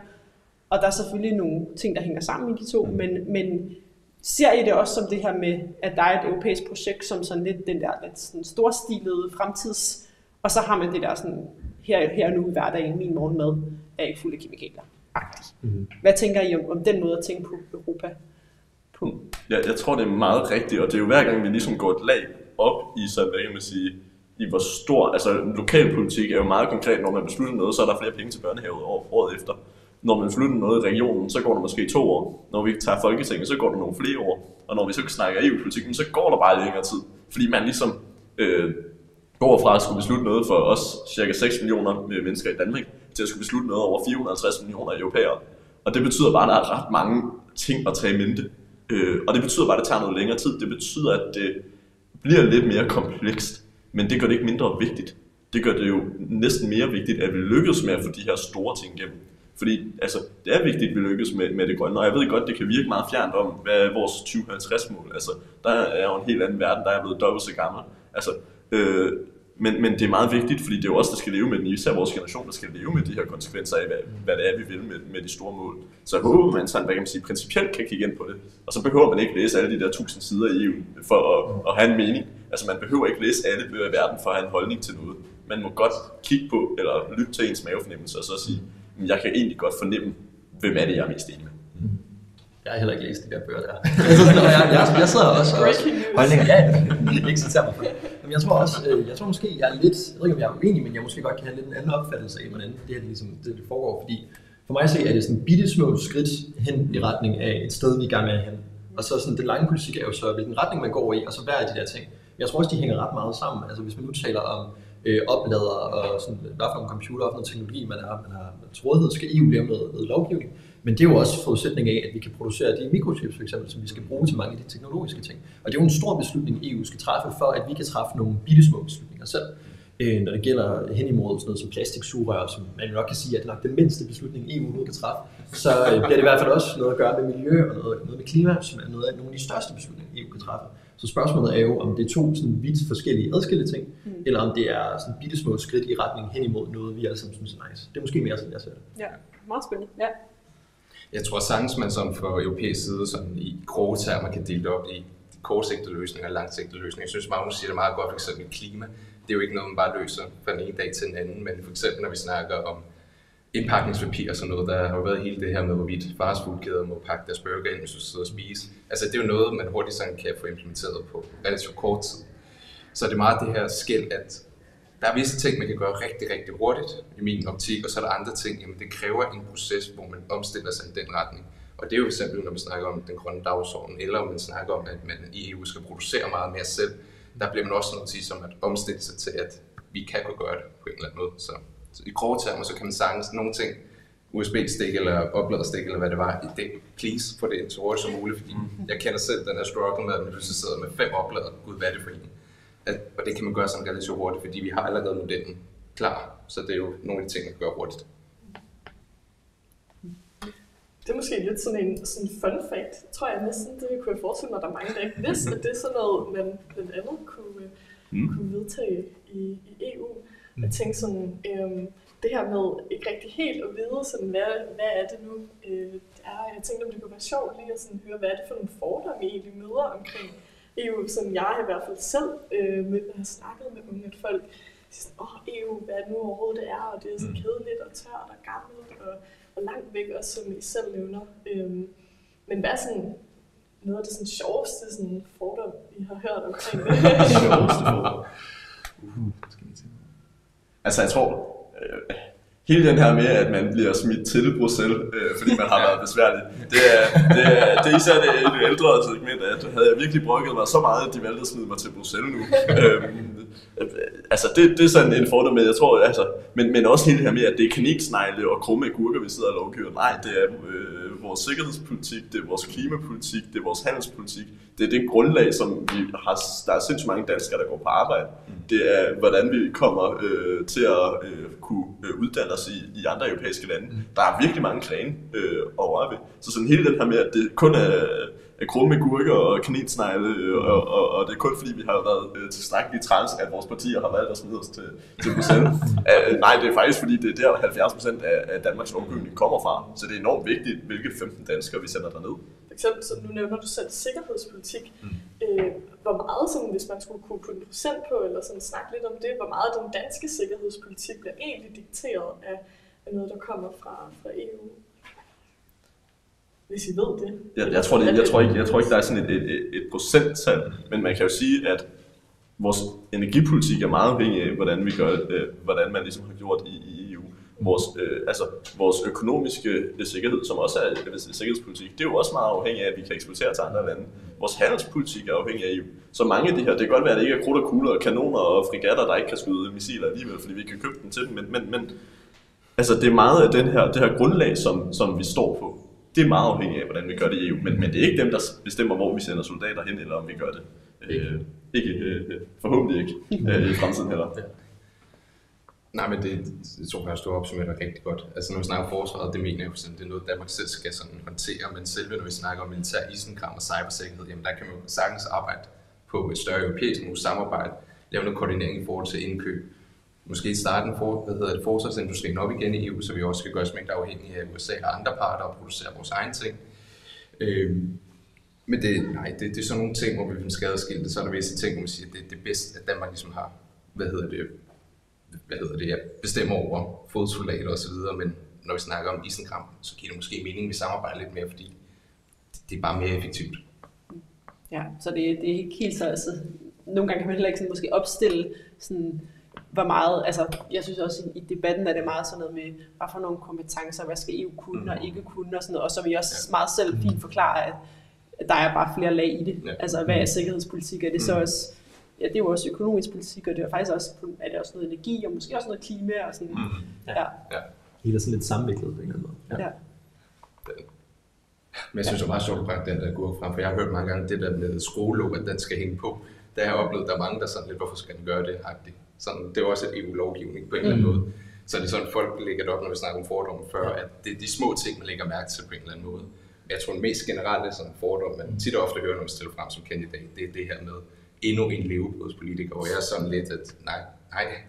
Og der er selvfølgelig nogle ting, der hænger sammen i de to, men ser I det også som det her med, at der er et europæisk projekt, som sådan lidt den der lidt sådan storstilede fremtids, og så har man det der sådan, her og nu i hverdagen, min morgenmad er ikke fuld af kemikalier. Hvad tænker I om den måde at tænke på Europa på? Ja, jeg tror, det er meget rigtigt, og det er jo hver gang, vi ligesom går et lag op i sådan, hvad kan man sige, i hvor stor, altså lokalpolitik er jo meget konkret, når man beslutter noget, så er der flere penge til børnehave året efter. Når man beslutter noget i regionen, så går der måske 2 år. Når vi tager Folketinget, så går der nogle flere år. Og når vi så snakker EU-politikken, så går der bare længere tid. Fordi man ligesom går fra at skulle beslutte noget for os, cirka 6 millioner mennesker i Danmark, til at skulle beslutte noget over 450 millioner europæere. Og det betyder bare, at der er ret mange ting at tage i mente. Og det betyder bare, at det tager noget længere tid. Det betyder, at det bliver lidt mere komplekst. Men det gør det ikke mindre vigtigt. Det gør det jo næsten mere vigtigt, at vi lykkes med at få de her store ting igennem. Fordi altså, det er vigtigt, at vi lykkes med det grønne, og jeg ved godt, det kan virke meget fjernt om, hvad er vores 2050-mål. Altså, der er jo en helt anden verden, der er blevet dobbelt så gammel. Altså, men det er meget vigtigt, fordi det er jo os, der skal leve med den, især vores generation, der skal leve med de her konsekvenser af, hvad det er, vi vil med de store mål. Så jeg håber, man sådan, hvad kan man sige, principielt kan kigge ind på det. Og så behøver man ikke læse alle de der 1000 sider i EU for at have en mening. Altså, man behøver ikke læse alle bøger i verden for at have en holdning til noget. Man må godt kigge på, eller lytte til ens mavefornemmelse, og så sige, jeg kan egentlig godt fornemme, hvem er det, jeg er mest enig med. Jeg har heller ikke læst de der bøger der. jeg sidder også holdninger. Ja, ikke citere mig for det. Men jeg tror måske, jeg er lidt, jeg ved ikke om jeg er uenig, men jeg måske godt kan have lidt en anden opfattelse af, hvordan det her ligesom, det foregår. Fordi for mig at se, er det sådan bitte små skridt hen i retning af et sted, vi er i gang med hen. Og så sådan, den lange politik er jo så, hvilken retning man går i, og så hver af de der ting. Jeg tror også, de hænger ret meget sammen. Altså hvis man nu taler om oplader og sådan, hvad for en computer og noget teknologi, man har til rådighed, skal EU lave noget lovgivning. Men det er jo også forudsætning af, at vi kan producere de mikrochips, for eksempel, som vi skal bruge til mange af de teknologiske ting. Og det er jo en stor beslutning, EU skal træffe, for at vi kan træffe nogle bittesmå beslutninger selv. Når det gælder hen imod sådan noget som plastiksugerør, som man nok kan sige, at det er nok den mindste beslutning, EU nu kan træffe, så bliver det i hvert fald også noget at gøre med miljø og noget med klima, som er nogle af de største beslutninger, EU kan træffe. Så spørgsmålet er jo, om det er 2 sådan vidt forskellige adskilte ting, eller om det er sådan bittesmå skridt i retning hen imod noget, vi alle sammen synes er nice. Det er måske mere sådan, jeg ser det. Ja, meget spændende. Ja. Jeg tror sagtens, man som fra europæisk side sådan i grove termer kan dele det op i kortsigtede løsninger og langsigtede løsninger. Jeg synes, Magnus siger det meget godt, for eksempel klima. Det er jo ikke noget, man bare løser fra den ene dag til den anden, men for eksempel når vi snakker om indpakningspapir og sådan noget, der har jo været hele det her med, hvorvidt fastfoodkæder må pakke deres burger ind, hvis du sidder og spise. Altså det er jo noget, man hurtigt sådan kan få implementeret på relativt kort tid. Så det er meget det her skel, at der er visse ting, man kan gøre rigtig, rigtig hurtigt i min optik, og så er der andre ting, jamen det kræver en proces, hvor man omstiller sig i den retning. Og det er jo for eksempel, når vi snakker om den grønne dagsorden, eller om man snakker om, at man i EU skal producere meget mere selv. Der bliver man også nødt til som at omstille sig til, at vi kan kunne gøre det på en eller anden måde. Så i grove termer, så kan man sagtens nogle ting, USB-stik eller opladerstik eller hvad det var, det please få det ind så hurtigt som muligt, fordi jeg kender selv den her struggle med, at man pludselig sidder med 5 oplader, gud hvad er det for en. Og det kan man gøre sådan relativt hurtigt, fordi vi har allerede modellen klar, så det er jo nogle af de ting, man kan gøre hurtigt. Det er måske lidt sådan en fun fact, tror jeg næsten, det kunne jeg forestille mig, at der er mange, der ikke vidste, at det er sådan noget, man blandt andet kunne vedtage i EU. Jeg tænkte sådan, det her med ikke rigtig helt at vide, sådan, hvad er det nu, jeg tænkte, om det kunne være sjovt lige at sådan, høre, hvad er det for nogle fordomme, I egentlig møder omkring EU, som jeg i hvert fald selv har snakket med unge, at folk siger sådan, EU, hvad er det nu overhovedet det er, og det er så kedeligt og tørt og gammelt og langt væk også, som I selv nævner. Men hvad er sådan noget af det sådan sjoveste sådan fordom, I har hørt omkring det? Sjoveste fordom? Altså jeg tror, hele den her med, at man bliver smidt til Bruxelles, fordi man har været besværlig, det er især det ældre segment, at havde jeg virkelig brokket mig så meget, at de valgte at smide mig til Bruxelles nu. Altså det er sådan en fordom med, jeg tror, altså, men også hele det her med, at det er kanelsnegle og krumme agurker, vi sidder og lovgiver. Nej, det er vores sikkerhedspolitik, det er vores klimapolitik, det er vores handelspolitik. Det er det grundlag, som der er sindssygt mange danskere, der går på arbejde. Det er, hvordan vi kommer til at kunne uddanne os i andre europæiske lande. Der er virkelig mange grene over ved. Så sådan hele den her med, at det kun krumme med gurker og kanelsnegle, og det er kun fordi, vi har været tilstrækkeligt træls, at vores partier har valgt at smide os til Bruxelles. Nej, det er faktisk fordi, det er der 70% af Danmarks lovgivning kommer fra. Så det er enormt vigtigt, hvilke 15 danskere vi sender derned. For eksempel, så nu nævner du selv sikkerhedspolitik. Hvor meget, sådan, hvis man skulle kunne putte en procent på, eller sådan snakke lidt om det, hvor meget den danske sikkerhedspolitik bliver egentlig dikteret af noget, der kommer fra EU? Hvis I ved det. Jeg tror ikke, der er sådan et procenttal, men man kan jo sige, at vores energipolitik er meget afhængig af, hvordan vi gør det, hvordan man ligesom har gjort i EU. Vores økonomiske sikkerhed, som også er sikkerhedspolitik, det er jo også meget afhængig af, at vi kan eksportere til andre lande. Vores handelspolitik er afhængig af EU. Så mange af de her, det kan godt være, at det ikke er krudt og kugler og kanoner og frigatter, der ikke kan skyde missiler alligevel, fordi vi kan købe dem til dem, men altså, det er meget af det her grundlag, som vi står på. Det er meget afhængigt af, hvordan vi gør det i EU, men det er ikke dem, der bestemmer, hvor vi sender soldater hen, eller om vi gør det. Forhåbentlig ikke i fremtiden heller. Ja. Nej, men det tror jeg, du opsummerer rigtig godt. Altså når vi snakker om forsvaret, det mener jeg for det er noget, Danmark selv skal sådan håndtere, men selve når vi snakker om militær isenkram og cybersikkerhed, jamen der kan man jo sagtens arbejde på et større europæisk samarbejde, lave noget koordinering i forhold til indkøb. Måske starte forsvarsindustrien op igen i EU, så vi også skal gøre os mængder afhængige af USA og andre parter og producere vores egne ting. Men det er sådan nogle ting, hvor vi skal adskille det. Så er der visse ting, hvor man siger, at det er bedst, at Danmark ligesom har, bestemmer over fodsoldater osv. Men når vi snakker om isenkram, så giver det måske mening, at vi samarbejder lidt mere, fordi det er bare mere effektivt. Ja, så det er ikke helt så, altså, nogle gange kan man heller ikke sådan, måske opstille sådan, hvor meget, altså jeg synes også i debatten er det meget sådan noget med, hvad for nogle kompetencer, hvad skal EU kunne og ikke kunne og sådan noget, og så vil jeg også meget selv fint forklare, at der er bare flere lag i det. Ja. Altså hvad er sikkerhedspolitik, er det så også, ja det er jo også økonomisk politik, og det er faktisk også, er det også noget energi, og måske også noget klima og sådan. Ja. Helt er sådan lidt sammenviklet på en eller anden måde. Ja. Men jeg synes det er meget sjovt at bringe den der gurke frem, for jeg har hørt mange gange det der med skolelov, at den skal hænge på. Der har jeg oplevet, at der er mange, der sådan lidt, hvorfor skal den gøre det-agtigt. Sådan, det er også et EU-lovgivning på en eller anden måde. Så det er sådan, folk lægger det op, når vi snakker om fordomme før, at det er de små ting, man lægger mærke til på en eller anden måde. Men jeg tror, den mest generelle sådan fordom, man tit og ofte hører, når man stiller frem som kandidat, det er det her med endnu en levebrødspolitiker, hvor jeg er sådan lidt, at nej,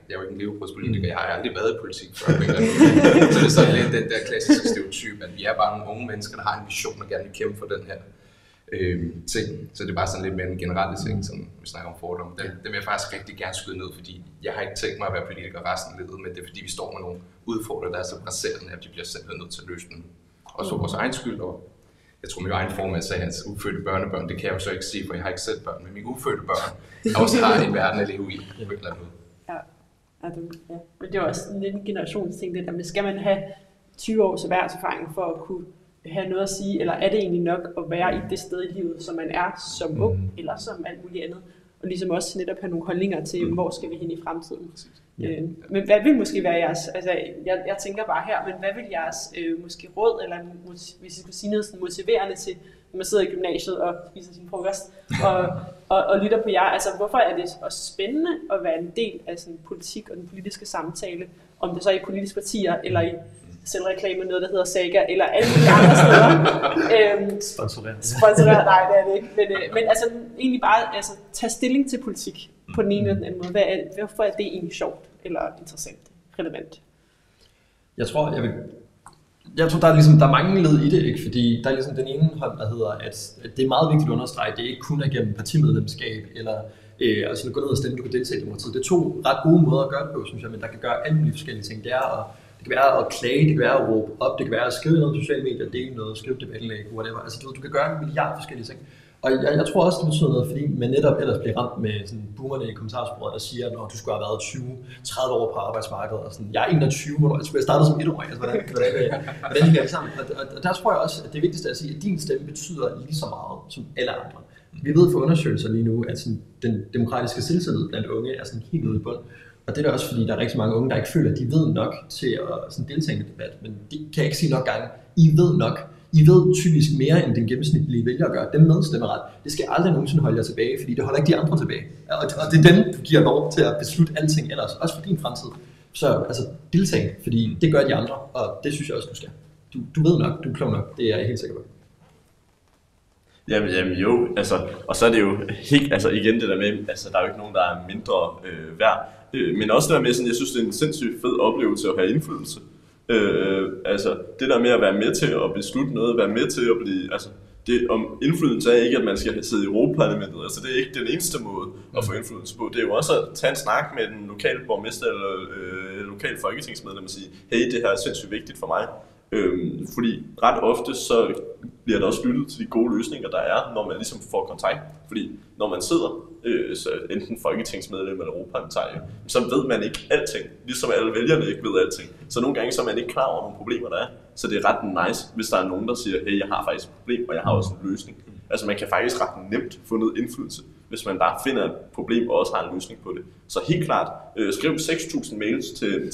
jeg er jo ikke en levebrødspolitiker, jeg har aldrig været i politik før på en eller anden måde. Så det er sådan lidt den der klassiske stereotyp, at vi er bare nogle unge mennesker, der har en vision og gerne vil kæmpe for den her ting. Så det er bare sådan lidt mere en generelle ting, som vi snakker om fordomme. Det vil jeg faktisk rigtig gerne skyde ned, fordi jeg har ikke tænkt mig at være politiker resten af livet, men det er fordi vi står med nogle udfordringer, der er så presserende, at de bliver simpelthen nødt til at løse dem. Også for vores egen skyld, og jeg tror min egen formand sagde, at ufødte børnebørn, det kan jeg jo så ikke sige, for jeg har ikke selv børn, men mine ufødte børn også har en verden at leve i på en eller anden måde. Ja. Men det er også en lidt en generationsting, det der med, skal man have 20 års erhvervserfaring for at kunne have noget at sige, eller er det egentlig nok at være i det sted i livet, som man er som ung, eller som alt muligt andet, og ligesom også netop have nogle holdninger til, hvor skal vi hen i fremtiden. Men hvad vil måske være jeres, altså jeg tænker bare her, men hvad vil jeres måske råd, eller hvis I skulle sige noget sådan motiverende til, når man sidder i gymnasiet og spiser sin frokost, og lytter på jer, altså hvorfor er det også spændende at være en del af sådan politik og den politiske samtale, om det så er i politiske partier, eller i selvreklame, noget der hedder Saga, eller alle de andre steder. Sponsoreret, nej det er det ikke, men altså egentlig bare altså, tage stilling til politik på den ene eller den anden måde. Hvorfor er det egentlig sjovt, eller interessant, relevant? Jeg tror, der er mange led i det, ikke? Fordi der er ligesom den ene hånd, der hedder, at det er meget vigtigt at understrege, at det ikke kun er gennem partimedlemskab, eller altså at gå ned og stemme, du kan deltage i demokratiet. Det er to ret gode måder at gøre det på, synes jeg, men der kan gøre alle mulige forskellige ting. Det kan være at klage, det kan være at råbe op, det kan være at skrive noget på sociale medier, dele noget, skrive debatindlæg, whatever. Altså du kan gøre en milliard forskellige ting. Og jeg tror også, det betyder noget, fordi man netop ellers bliver ramt med sådan boomerne i kommentarsporet, der siger, at du skulle have været 20-30 år på arbejdsmarkedet. Og sådan, jeg er 21, jeg skulle have startet som 1-årig. Altså, hvordan hænger det sammen? Og der tror jeg også, at det vigtigste er at sige, at din stemme betyder lige så meget som alle andre. Vi ved fra undersøgelser lige nu, at sådan, den demokratiske selvtillid blandt unge er sådan helt ude i bund. Og det er også fordi, der er rigtig mange unge, der ikke føler, at de ved nok til at sådan, deltage i debat. Men det kan jeg ikke sige nok gange. I ved nok. I ved typisk mere, end den gennemsnitlige vælger gør. Dem med stemmeret. Det skal aldrig nogensinde holde jer tilbage, fordi det holder ikke de andre tilbage. Og det er dem, du giver lov til at beslutte alting ellers. Også for din fremtid. Så altså, deltag, fordi det gør de andre. Og det synes jeg også, du skal. Du ved nok, du er klog nok. Det er jeg helt sikker på. Jamen jo, altså, og så er det jo helt, altså igen det der med, altså der er jo ikke nogen, der er mindre værd, men også det der med, sådan, jeg synes, det er en sindssygt fed oplevelse at have indflydelse. Altså det der med at være med til at beslutte noget, være med til at blive, altså det om indflydelse er ikke, at man skal sidde i Europaparlamentet, altså det er ikke den eneste måde at få indflydelse på. Det er jo også at tage en snak med den lokale borgmester eller lokale folketingsmedlem og sige, hey, det her er sindssygt vigtigt for mig. Fordi ret ofte så bliver der også lyttet til de gode løsninger, der er, når man ligesom får kontakt. Fordi når man sidder, så enten folketingsmedlem eller europaparlamentariker, så ved man ikke alting, ligesom alle vælgerne ikke ved alting. Så nogle gange så er man ikke klar over nogle problemer, der er. Så det er ret nice, hvis der er nogen, der siger, hey, jeg har faktisk et problem, og jeg har også en løsning. Altså man kan faktisk ret nemt få noget indflydelse, hvis man bare finder et problem og også har en løsning på det. Så helt klart, skriv 6.000 mails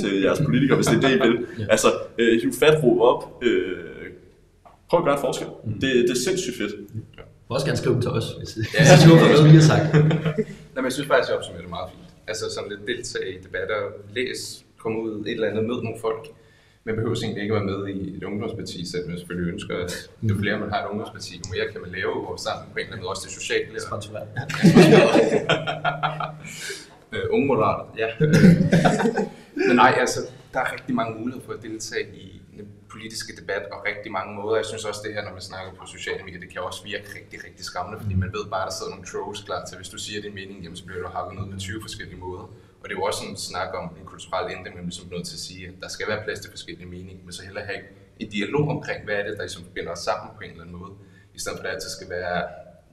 til jeres politikere, hvis det er det, I vil. Altså, hiv fat, råb op, prøv at gøre en forskel. Det er sindssygt fedt. Du må også gerne skrive dem til os, hvis du har noget, vi har sagt. Nej, men jeg synes faktisk, at jeg opsummerer det meget fint. Altså sådan lidt deltage i debatter, læs, komme ud et eller andet, mød nogle folk. Man behøver egentlig ikke at være med i et ungdomsparti, selv man selvfølgelig ønsker, at jo flere man har et ungdomsparti, jo mere kan man lave sammen på en eller anden måde, også det sociale. Sponsoreret. Unge moderater, ja. Men nej, altså, der er rigtig mange muligheder for at deltage i den politiske debat, og rigtig mange måder. Jeg synes også det her, når man snakker på sociale medier, det kan også virke rigtig, rigtig skræmmende, fordi man ved bare, at der sidder nogle trolls klar til, hvis du siger din mening, jamen så bliver du hakket ned på 20 forskellige måder. Og det er jo også en snak om en kulturel ændring, men ligesom nødt til at sige, at der skal være plads til forskellige meninger, men så heller have en dialog omkring, hvad er det, der ligesom binder os sammen på en eller anden måde. I stedet for at det altid skal være,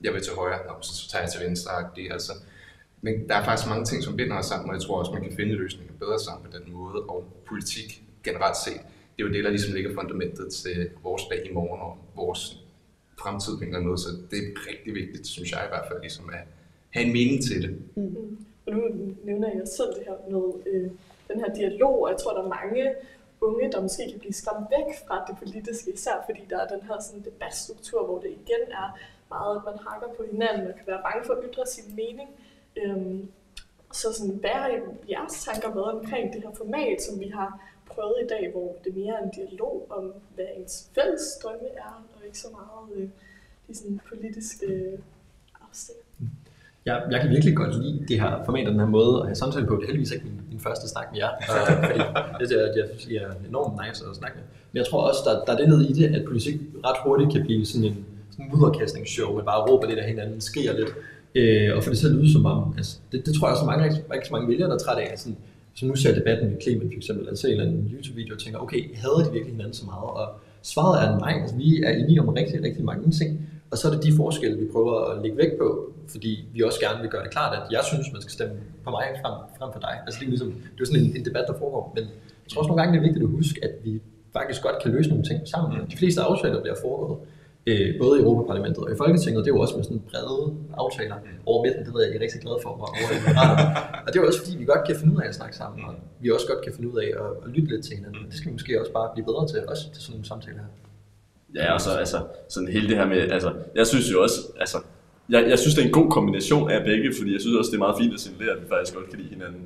jeg vil til højre, så tager jeg til venstre. Det, altså. Men der er faktisk mange ting, som binder os sammen, og jeg tror også, man kan finde løsninger bedre sammen på den måde, og politik generelt set. Det er jo det, der ligesom ligger fundamentet til vores dag i morgen og vores fremtid på en eller anden måde, så det er rigtig vigtigt, synes jeg i hvert fald, ligesom at have en mening til det. Og nu nævner jeg selv det her med den her dialog, og jeg tror, der er mange unge, der måske kan blive skræmt væk fra det politiske, især fordi der er den her sådan, debatstruktur, hvor det igen er meget, at man hakker på hinanden og kan være bange for at ytre sin mening. Så sådan, hvad er jeres tanker med omkring det her format, som vi har prøvet i dag, hvor det mere er en dialog om, hvad ens fælles drømme er, og ikke så meget de sådan, politiske afstikker? Jeg kan virkelig godt lide det her format og den her måde at have samtale på. Det er heldigvis ikke min første snak med jer, fordi det er enormt nice at snakke med. Men jeg tror også, der er det nede i det, at politik ret hurtigt kan blive sådan en mudderkastningsshow, man bare råber lidt af hinanden, skriger lidt, og får det til at lyde som om, altså, det tror jeg også ikke så mange vælgere, der er træt af. Sådan, så nu ser debatten med Clement for eksempel, at se en eller anden YouTube-video og tænker, okay, hader de virkelig hinanden så meget? Og svaret er nej, altså, vi er enige om rigtig, rigtig mange ting. Og så er det de forskelle, vi prøver at lægge vægt på, fordi vi også gerne vil gøre det klart, at jeg synes, man skal stemme på mig frem for dig. Altså det er ligesom, det er sådan en debat, der foregår. Men jeg tror også nogle gange, det er vigtigt at huske, at vi faktisk godt kan løse nogle ting sammen. De fleste aftaler bliver foregået, både i Europaparlamentet og i Folketinget. Det er jo også med sådan brede aftaler over midten. Det ved jeg er rigtig glad for over i Moderaterne. Og det er jo også fordi, vi godt kan finde ud af at snakke sammen, og vi også godt kan finde ud af at lytte lidt til hinanden. Det skal vi måske også bare blive bedre til, også til sådan nogle samtaler her. Ja, og så altså, sådan hele det her med, altså, jeg synes jo også, altså, jeg synes, det er en god kombination af begge, fordi jeg synes også, det er meget fint at signalere, at vi faktisk godt kan lide hinanden.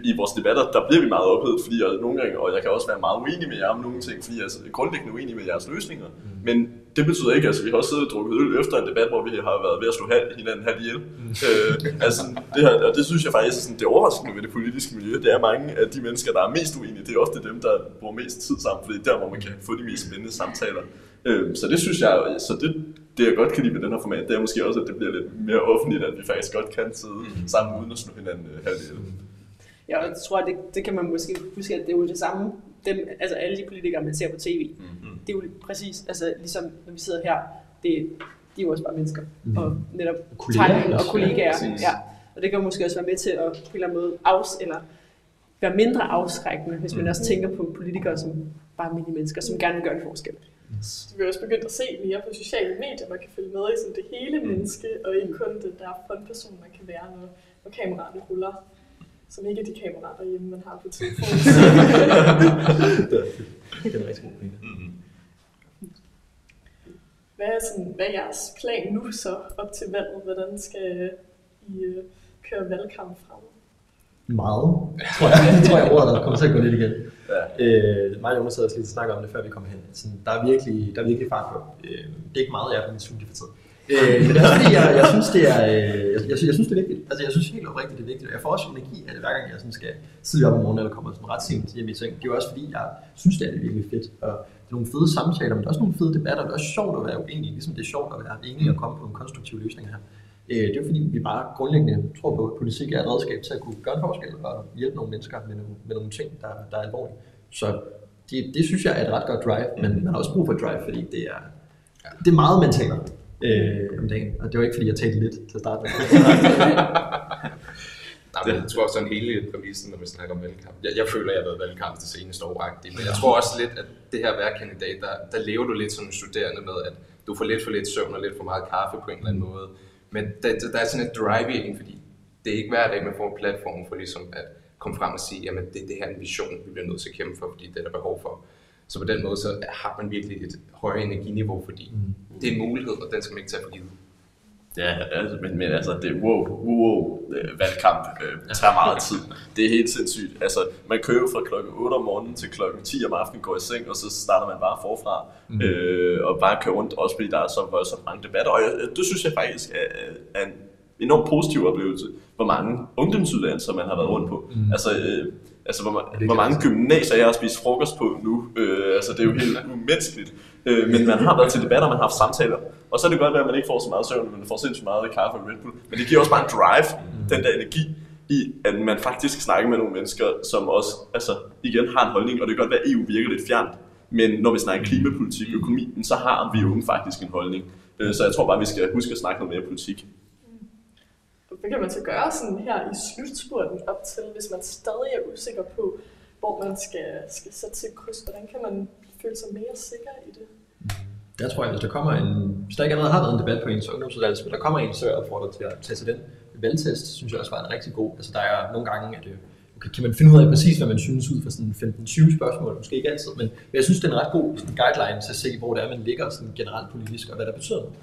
I vores debatter, der bliver vi meget ophedet, fordi jeg nogle gange, og jeg kan også være meget uenig med jer om nogle ting, fordi jeg er grundlæggende uenig med jeres løsninger. Men det betyder ikke, altså vi har også siddet og drukket øl efter en debat, hvor vi har været ved at slå hinanden halvt ihjel. Altså, det her, og det synes jeg faktisk er sådan, det overraskende ved det politiske miljø, det er mange af de mennesker, der er mest uenige, det er ofte dem, der bruger mest tid sammen, fordi det er der, hvor man kan få de mest spændende samtaler. Så det synes jeg, så det jeg godt kan lide ved den her format, det er måske også, at det bliver lidt mere offentligt, at vi faktisk godt kan sidde sammen uden at slå hinanden halvt ihjel. Ja, og jeg tror, det kan man måske huske, at det er jo det samme, altså alle de politikere, man ser på tv, det er jo præcis, altså ligesom når vi sidder her, de er jo også bare mennesker, og netop tegnen og kollegaer, ja. Og det kan måske også være med til at på en eller anden måde eller være mindre afskrækkende, hvis man også tænker på politikere som bare almindelige mennesker, som gerne vil gøre en forskel. Vi er også begyndt at se mere på sociale medier, man kan følge med i sådan det hele menneske, og ikke kun den der frontperson, man kan være, når kameraerne ruller. Som ikke er de kameraer derhjemme, man har på telefonen. Det er en rigtig god pointe. Hvad er jeres plan nu så op til valget? Hvordan skal I køre valgkamp frem? Meget, det tror jeg ordet kommer til at gå lidt igen. Ja. Mig og Jonas havde også lige snakket om det, før vi kom hen. Sådan, der er virkelig fart på. Det er ikke meget, jeg er på min studie for tiden. Men det er fordi, jeg synes, jeg synes, det er vigtigt. Altså, jeg synes helt oprigtigt, det er vigtigt. Jeg får også energi af det, hver gang jeg sådan skal sidde op om morgenen, eller kommer sådan ret sent hjem i seng. Det er jo også fordi, jeg synes, det er virkelig fedt. Og det er nogle fede samtaler, men det er også nogle fede debatter. Det er også sjovt at være uenig, ligesom det er sjovt at være enig og komme på nogle konstruktive løsninger her. Det er jo fordi, vi bare grundlæggende tror på, at politik er et redskab til at kunne gøre en forskel og hjælpe nogle mennesker med nogle ting, der er alvorlige. Så det synes jeg er et ret godt drive, men man har også brug for et drive, fordi det er meget, man taler om dagen. Og det var ikke fordi, jeg talte lidt til at starte med. Nej, men jeg tror også sådan hele præmissen, når vi snakker om valgkamp. Jeg føler, at jeg har været valgkamp det seneste år, men jeg tror også lidt, at det her at være kandidat, der lever du lidt som en studerende med, at du får lidt for lidt søvn og lidt for meget kaffe på en eller anden måde. Men der er sådan et drive i en, fordi det er ikke hver dag, man får en platform for ligesom at komme frem og sige, jamen det her er en vision, vi bliver nødt til at kæmpe for, fordi det er der behov for. Så på den måde, så har man virkelig et højere energiniveau, fordi det er en mulighed, og den skal man ikke tage for givet. Ja, altså, men altså, det valgkamp tager meget tid. Det er helt sindssygt. Altså, man kører fra klokken 8 om morgenen til klokken 10 om aftenen, går i seng, og så starter man bare forfra. Og bare kører rundt, også fordi der er så mange debatter. Og det synes jeg faktisk er en enormt positiv oplevelse, hvor mange ungdomsuddannelser man har været rundt på. Altså, hvor mange gymnasier jeg har spist frokost på nu. Altså, det er jo helt umenneskeligt. Men man har været til debatter, man har haft samtaler. Og så er det godt være, at man ikke får så meget søvn, men man får sindssygt meget kaffe og Red Bull. Men det giver også bare en drive, den der energi, i at man faktisk snakker med nogle mennesker, som også igen har en holdning. Og det kan godt være, at EU virker lidt fjernt. Men når vi snakker klimapolitik og økonomi, så har vi unge faktisk en holdning. Så jeg tror bare, vi skal huske at snakke noget mere politik. Hvad kan man så gøre sådan her i slutspurten op til, hvis man stadig er usikker på, hvor man skal sætte sit kryds? Hvordan kan man føle sig mere sikker i det? Der tror jeg, hvis der ikke allerede har været en debat på ens ungdomsuddannelse, men der kommer en, så er jeg opfordret til at tage til den valgtest, synes jeg også var en rigtig god. Altså der er nogle gange, at kan man finde ud af præcis, hvad man synes ud fra sådan 15-20 spørgsmål, måske ikke altid, men jeg synes, det er en ret god sådan guideline til at se, hvor det er, man ligger sådan generelt politisk, og hvad der betyder noget.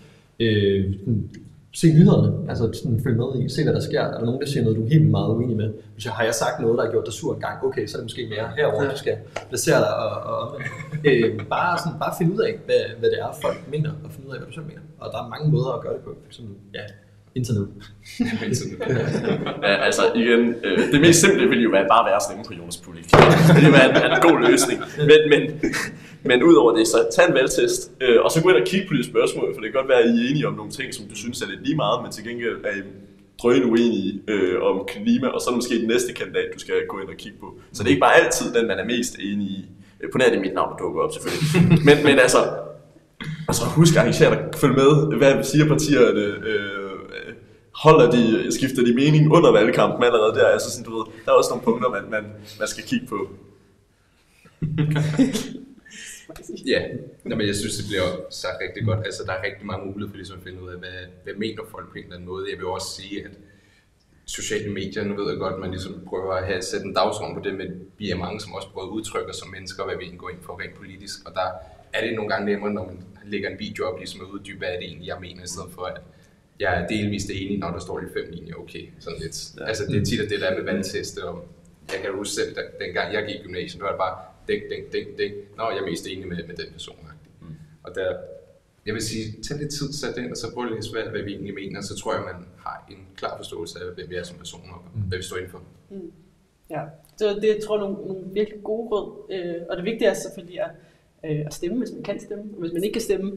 Se nyhederne, altså sådan, følg med i, se hvad der sker. Er der nogen, der siger noget, du er helt meget uenig med? Hvis har jeg sagt noget, der har gjort dig sur en gang, okay, så er det måske mere herover, du skal placere dig og omvendt. Bare finde ud af, hvad det er, folk mener, og finde ud af, hvad du selv mener. Og der er mange måder at gøre det på, for eksempel, internet. Ja, altså igen, det mest simple ville jo være bare at være stemme på Jonas Pulik. Det ville være en god løsning. Men udover det, så tag en valgtest, og så gå ind og kigge på de spørgsmål, for det kan godt være, at I er enige om nogle ting, som du synes er lidt lige meget, men til gengæld er I drønende uenige om klima, og så er det måske den næste kandidat, du skal gå ind og kigge på. Så det er ikke bare altid den, man er mest enig i. På nær det er mit navn, der dukker op selvfølgelig. men altså husk at arrangere dig, følg med, hvad siger partierne, skifter de mening under valgkampen allerede der, altså sådan, du ved, der er også nogle punkter, man skal kigge på. Ja, men jeg synes, det bliver sagt rigtig godt. Altså, der er rigtig mange muligheder for ligesom at finde ud af, hvad mener folk på en eller anden måde. Jeg vil også sige, at sociale medier, nu ved jeg godt, at man ligesom prøver at sætte en dagsorden på det, men vi er mange, som også prøver at udtrykke som mennesker, hvad vi egentlig går ind for rent politisk. Og der er det nogle gange nemmere, når man lægger en video op, ligesom at uddybe, hvad det egentlig jeg mener, i stedet for at jeg er delvist enig, når der står de 5 linjer, okay, sådan lidt. Ja. Altså, det er tit det der med valgteste, og jeg kan huske selv, dengang jeg gik i gymnasiet, der var det bare dæk. Nå, jeg er mest enig med den person. Og der, jeg vil sige, tag lidt tid, sæt ind, og så prøv at læse, hvad vi egentlig mener, så tror jeg, man har en klar forståelse af, hvem vi er som personer, og hvad vi står indenfor. Ja, så det jeg tror nogle virkelig gode råd, og det vigtige er selvfølgelig at stemme, hvis man kan stemme, og hvis man ikke kan stemme,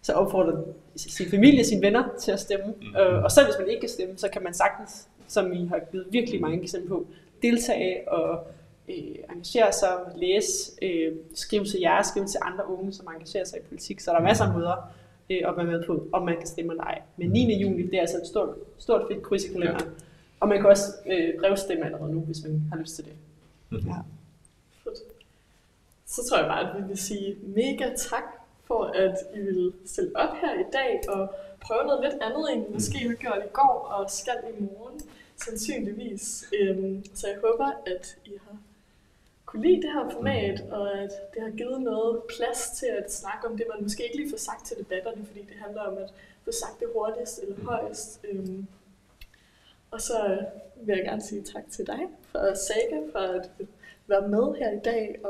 så opfordrer sin familie, sine venner til at stemme, og selv hvis man ikke kan stemme, så kan man sagtens, som I har givet virkelig mange eksempler på, deltage og engagere sig, læse, skrive til jer, skrive til andre unge, som engagerer sig i politik. Så der er masser af måder at være med på, om man kan stemme eller ej. Men 9. juni, det er altså et stort fedt kryds i kalenderen. Ja. Og man kan også brevstemme allerede nu, hvis man har lyst til det. Ja. Så tror jeg bare, at vi vil sige mega tak for, at I vil stille op her i dag og prøve noget lidt andet, end I måske har gjort i går og skal i morgen, sandsynligvis. Så jeg håber, at I har kunne lide det her format, og at det har givet noget plads til at snakke om det, man måske ikke lige får sagt til debatterne, fordi det handler om at få sagt det hurtigst eller højst. Og så vil jeg gerne sige tak til dig, for Saga, for at være med her i dag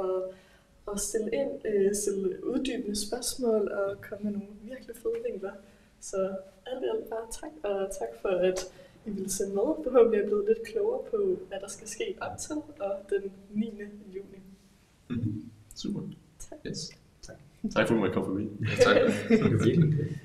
og stille uddybende spørgsmål og komme med nogle virkelig fede vinkler. Så alt i alt bare tak, og tak for, at I ville sende med. Forhåbentlig er jeg blevet lidt klogere på, hvad der skal ske op til og den 9. juni. Super. Tak. Yes. Tak for, at du måtte komme forbi. Ja, tak. Det er virkelig.